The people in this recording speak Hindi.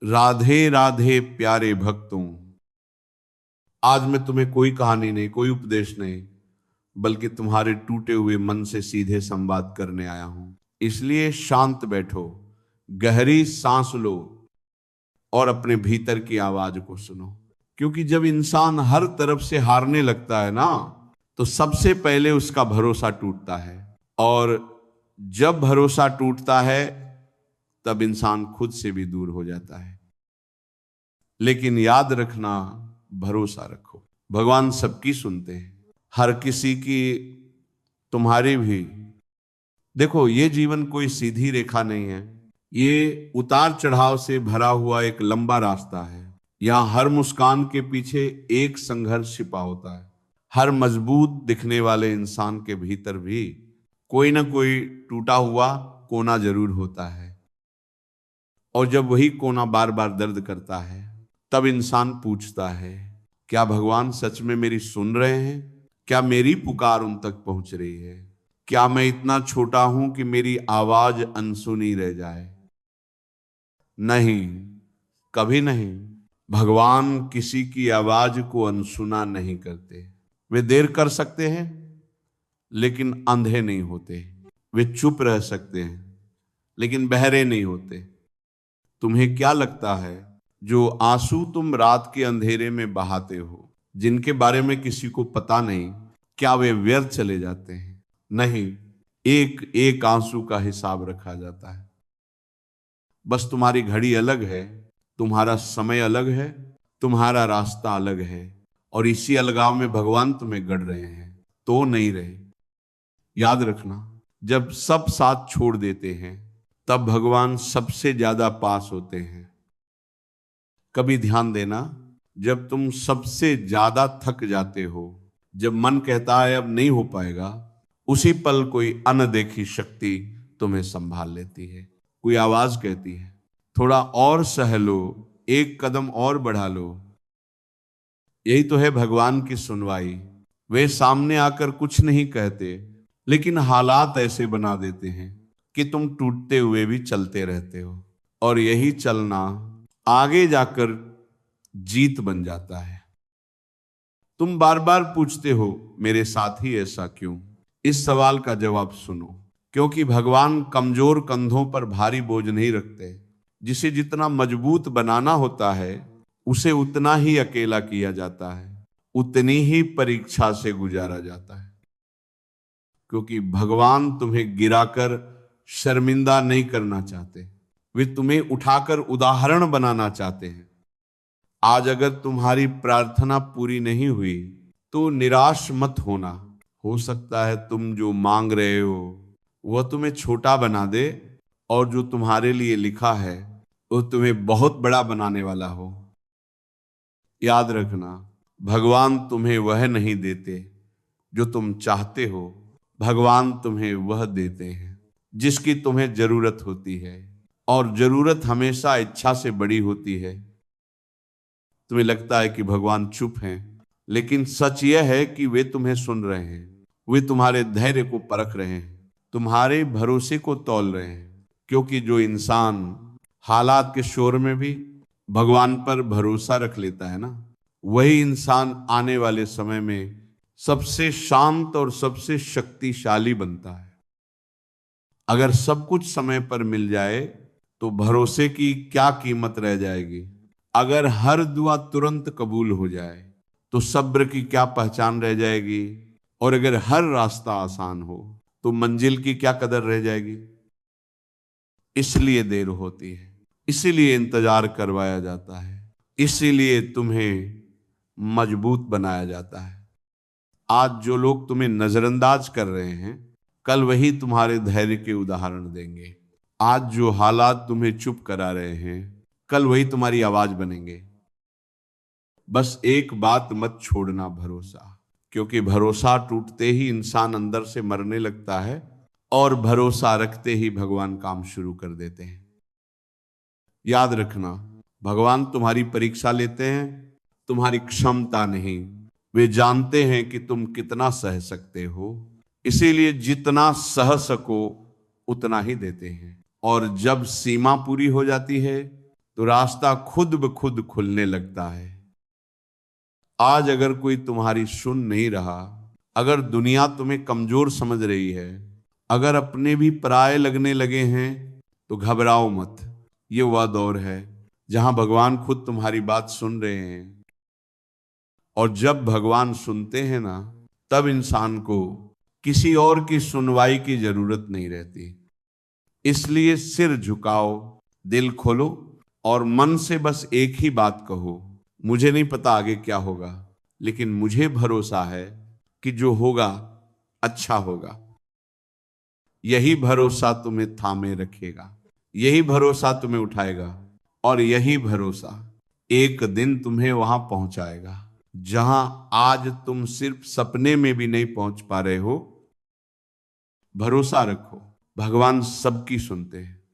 राधे राधे प्यारे भक्तों। आज मैं तुम्हें कोई कहानी नहीं, कोई उपदेश नहीं, बल्कि तुम्हारे टूटे हुए मन से सीधे संवाद करने आया हूं। इसलिए शांत बैठो, गहरी सांस लो और अपने भीतर की आवाज को सुनो। क्योंकि जब इंसान हर तरफ से हारने लगता है ना, तो सबसे पहले उसका भरोसा टूटता है। और जब भरोसा टूटता है तब इंसान खुद से भी दूर हो जाता है। लेकिन याद रखना, भरोसा रखो, भगवान सबकी सुनते हैं, हर किसी की, तुम्हारी भी। देखो, ये जीवन कोई सीधी रेखा नहीं है, ये उतार चढ़ाव से भरा हुआ एक लंबा रास्ता है। यहां हर मुस्कान के पीछे एक संघर्ष छिपा होता है। हर मजबूत दिखने वाले इंसान के भीतर भी कोई ना कोई टूटा हुआ कोना जरूर होता है। और जब वही कोना बार बार दर्द करता है, तब इंसान पूछता है, क्या भगवान सच में मेरी सुन रहे हैं? क्या मेरी पुकार उन तक पहुंच रही है? क्या मैं इतना छोटा हूं कि मेरी आवाज अनसुनी रह जाए? नहीं, कभी नहीं। भगवान किसी की आवाज को अनसुना नहीं करते। वे देर कर सकते हैं, लेकिन अंधे नहीं होते। वे चुप रह सकते हैं, लेकिन बहरे नहीं होते। तुम्हें क्या लगता है, जो आंसू तुम रात के अंधेरे में बहाते हो, जिनके बारे में किसी को पता नहीं, क्या वे व्यर्थ चले जाते हैं? नहीं, एक एक आंसू का हिसाब रखा जाता है। बस तुम्हारी घड़ी अलग है, तुम्हारा समय अलग है, तुम्हारा रास्ता अलग है, और इसी अलगाव में भगवान तुम्हें गढ़ रहे हैं, तो नहीं रहे। याद रखना, जब सब साथ छोड़ देते हैं, तब भगवान सबसे ज्यादा पास होते हैं। कभी ध्यान देना, जब तुम सबसे ज्यादा थक जाते हो, जब मन कहता है अब नहीं हो पाएगा, उसी पल कोई अनदेखी शक्ति तुम्हें संभाल लेती है। कोई आवाज कहती है, थोड़ा और सह लो, एक कदम और बढ़ा लो। यही तो है भगवान की सुनवाई। वे सामने आकर कुछ नहीं कहते, लेकिन हालात ऐसे बना देते हैं कि तुम टूटते हुए भी चलते रहते हो। और यही चलना आगे जाकर जीत बन जाता है। तुम बार बार पूछते हो, मेरे साथ ही ऐसा क्यों? इस सवाल का जवाब सुनो। क्योंकि भगवान कमजोर कंधों पर भारी बोझ नहीं रखते। जिसे जितना मजबूत बनाना होता है, उसे उतना ही अकेला किया जाता है, उतनी ही परीक्षा से गुजारा जाता है। क्योंकि भगवान तुम्हें गिराकर शर्मिंदा नहीं करना चाहते, वे तुम्हें उठाकर उदाहरण बनाना चाहते हैं। आज अगर तुम्हारी प्रार्थना पूरी नहीं हुई, तो निराश मत होना। हो सकता है तुम जो मांग रहे हो वह तुम्हें छोटा बना दे, और जो तुम्हारे लिए लिखा है वो तुम्हें बहुत बड़ा बनाने वाला हो। याद रखना, भगवान तुम्हें वह नहीं देते जो तुम चाहते हो, भगवान तुम्हें वह देते हैं जिसकी तुम्हें जरूरत होती है। और जरूरत हमेशा इच्छा से बड़ी होती है। तुम्हें लगता है कि भगवान चुप हैं, लेकिन सच यह है कि वे तुम्हें सुन रहे हैं। वे तुम्हारे धैर्य को परख रहे हैं, तुम्हारे भरोसे को तौल रहे हैं। क्योंकि जो इंसान हालात के शोर में भी भगवान पर भरोसा रख लेता है ना, वही इंसान आने वाले समय में सबसे शांत और सबसे शक्तिशाली बनता है। अगर सब कुछ समय पर मिल जाए, तो भरोसे की क्या कीमत रह जाएगी? अगर हर दुआ तुरंत कबूल हो जाए, तो सब्र की क्या पहचान रह जाएगी? और अगर हर रास्ता आसान हो, तो मंजिल की क्या कदर रह जाएगी? इसलिए देर होती है, इसीलिए इंतजार करवाया जाता है, इसीलिए तुम्हें मजबूत बनाया जाता है। आज जो लोग तुम्हें नजरअंदाज कर रहे हैं, कल वही तुम्हारे धैर्य के उदाहरण देंगे। आज जो हालात तुम्हें चुप करा रहे हैं, कल वही तुम्हारी आवाज बनेंगे। बस एक बात मत छोड़ना, भरोसा। क्योंकि भरोसा टूटते ही इंसान अंदर से मरने लगता है, और भरोसा रखते ही भगवान काम शुरू कर देते हैं। याद रखना, भगवान तुम्हारी परीक्षा लेते हैं, तुम्हारी क्षमता नहीं। वे जानते हैं कि तुम कितना सह सकते हो, इसीलिए जितना सह सको उतना ही देते हैं। और जब सीमा पूरी हो जाती है, तो रास्ता खुद ब खुद खुलने लगता है। आज अगर कोई तुम्हारी सुन नहीं रहा, अगर दुनिया तुम्हें कमजोर समझ रही है, अगर अपने भी पराये लगने लगे हैं, तो घबराओ मत। ये वह दौर है जहां भगवान खुद तुम्हारी बात सुन रहे हैं। और जब भगवान सुनते हैं ना, तब इंसान को किसी और की सुनवाई की जरूरत नहीं रहती। इसलिए सिर झुकाओ, दिल खोलो और मन से बस एक ही बात कहो, मुझे नहीं पता आगे क्या होगा, लेकिन मुझे भरोसा है कि जो होगा अच्छा होगा। यही भरोसा तुम्हें थामे रखेगा, यही भरोसा तुम्हें उठाएगा, और यही भरोसा एक दिन तुम्हें वहां पहुंचाएगा जहां आज तुम सिर्फ सपने में भी नहीं पहुंच पा रहे हो। भरोसा रखो, भगवान सबकी सुनते हैं।